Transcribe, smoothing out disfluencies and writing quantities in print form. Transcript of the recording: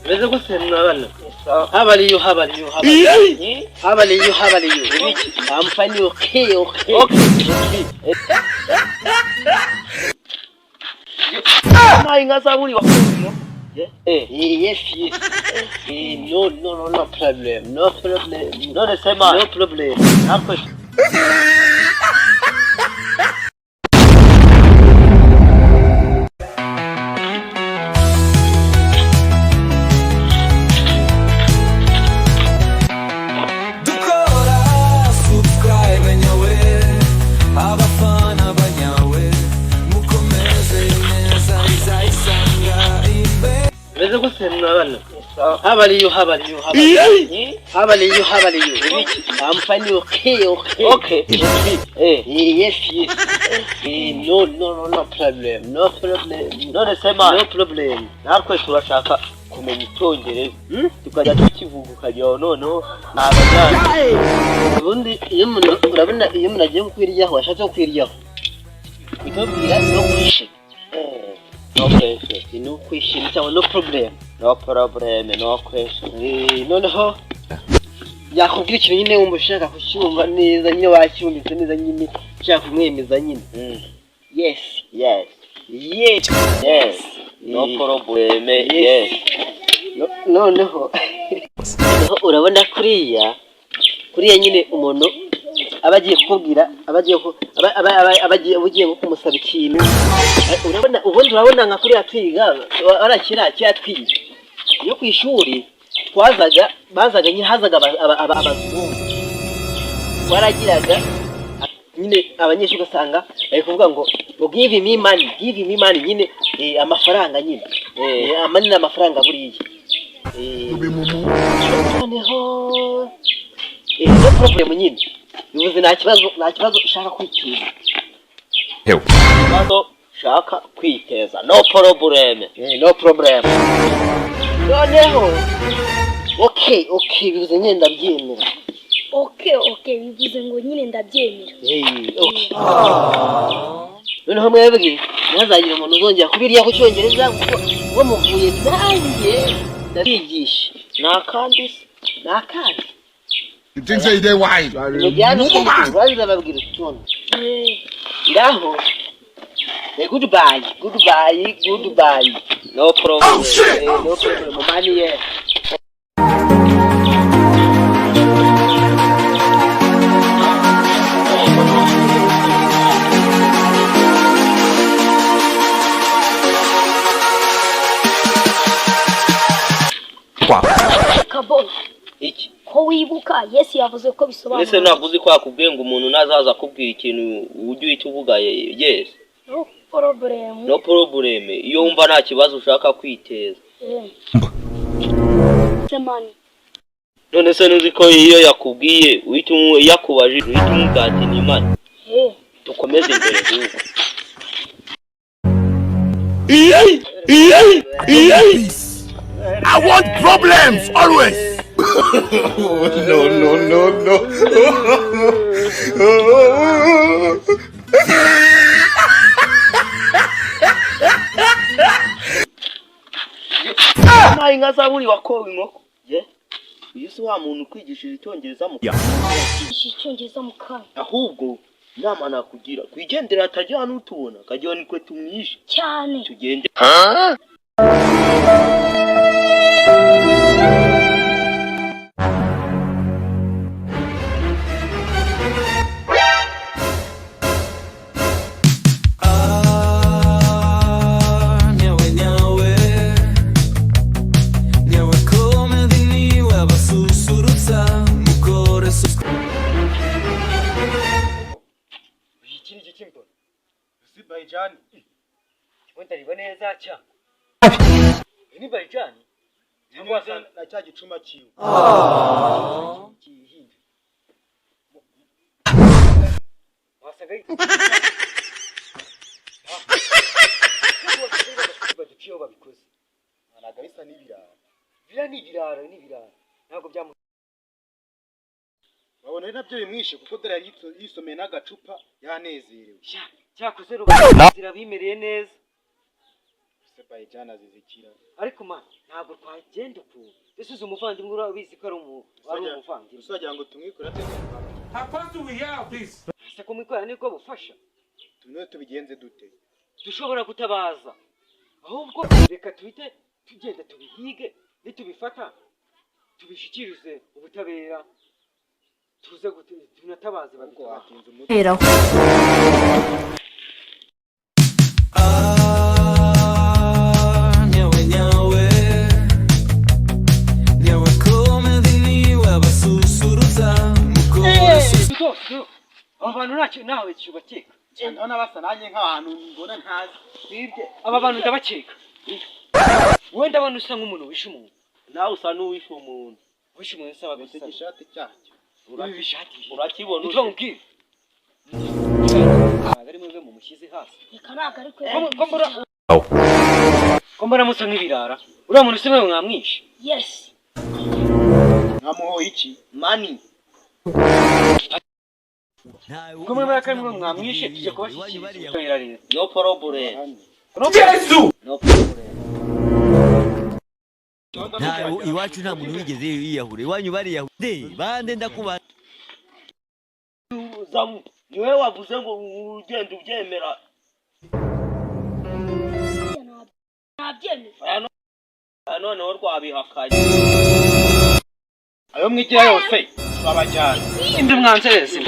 Beze gusemwa bana. How are you? How are you? How are you? How are you? How are you? I'm fine. Okay. My ngasabuli wakhona. Yes. No problem. No the same. No problem. Beze gusemwa bana. How are you? How are you? I'm fine. Okay. Yes. No problem. No the same. No problem. Natwe turashaka kumenya icyongereza. Tukajya tukivuga ukajya noneho nabajyana. Ubundi iyo urabona iyo munagiye kwiryaho washatse kwiryaho. Ikabwira no kwishi. Okay. No question. No problem. No question. Noneho yakubwira ikintu nyine wumva ushaka kucyumva neza nyine wacyumvise neza nyine ushaka kumwemeza nyine. Yes. No problem. Yes. Noneho urabona kuriya nyine umuntu abagiye kukubwira abagiye kumusaba ikintu urabona nka kuriya twiga arakira twiga iyo ku ishuri bazaga nyine hazaga abazungu waragiraga nyine abanyeshuri ugasanga bari kuvuga ngo give me money nyine amafaranga nyine amani n'amafaranga buriya noneho no problem nyine bivuze nta kibazo ushaka kwiteza no problem noneho okay bivuze nyine ndabyemera okay bivuze ngo nyine ndabyemera okay noneho mwebwe ntazagira umuntu uzongera kubirya ku cyongereza ngo muvuye nanjye ndabigisha nakandi You think say they wise? Baza babwira utuntu. Ngaho. Goodbye. No problem. Oh shit. No problem. Money here. Kabo. Iki ko wibuka Yesu yavuze ko bisobanura Ese navuze ko akubwiye ngo umuntu nazaza kubwira ikintu ujye uhita uvuga yes no problem iyo wumva nta kibazo ushaka kwiteza semani none se nuzi ko iyo yakubwiye uhita yakubajije uhita umugati n'Imana tukomeze imbere huko I want problems always. No. Mai ngasabuli wakowe inkoko. Yesu wa muntu kwigishije icyongereza mu icyongereza mu kana. Ahubwo inama nakugira kwigendera atajya n'utubona kajya nikwe tumwishe cyane. Tugende. Bayjani wenda riboneza cha ni Bayjani cyangwa na cya gicuma ciwe wasagai baduciye babikoze anaga bisa n'ibirara ntabwo byamu babone nabyo bimwishe kuko dore yisomeye n'agacupa yanezerewe cyakuze rubazira bimereye neza Azerbaijan azizikira. Ariko man ntabwo twagenda uko. Ese uzi umuvandimwe urabizi ko ari umuvandimwe. Usagira ngo tumwikora tete. How fast do we hear of this? Ese kumwikora niko bufasha. Tumwe tubigenze dute. Dushobora gutabaza. Ahubwo reka tuhite tugenda tubihige nitubifata tubishikirize ubutabera tuze tunatabaze Ubwo babikora. watinze umutwe. Aba bantu ntacyo nawe cyubakeka. Ndabona basa nanjye nk'abantu mbona ntazi. Bibye aba bantu ndabakeka. Wowe ndabona usa nk'umuntu wishe umuntu. nawe usa n'uwishe umuntu. Wishe umuntu usaba Ese gusaba. gishati cyacyo. Urabishati. Urakibona Nitwa mubwire. Ari mwebwe mu mushyize hasi. reka ntabwo ari Ko mbona musa nk'ibirara. Uriya muntu se mwe mwamwishe. yes Namuho iki? mani. Ko mwe mwe mwamwishe tuje kubashyikiriza. No problem. Jesus! No problem. Iwacu nta muntu wigeze yiyahure iwanyu bariyahure bande ndakuba Zamu niwe wavuze ngo ugenda ubyemera. ntabyemera Noneho rwabihakaye. Ayo mwigira yose babajyana. Indi mwanzereze.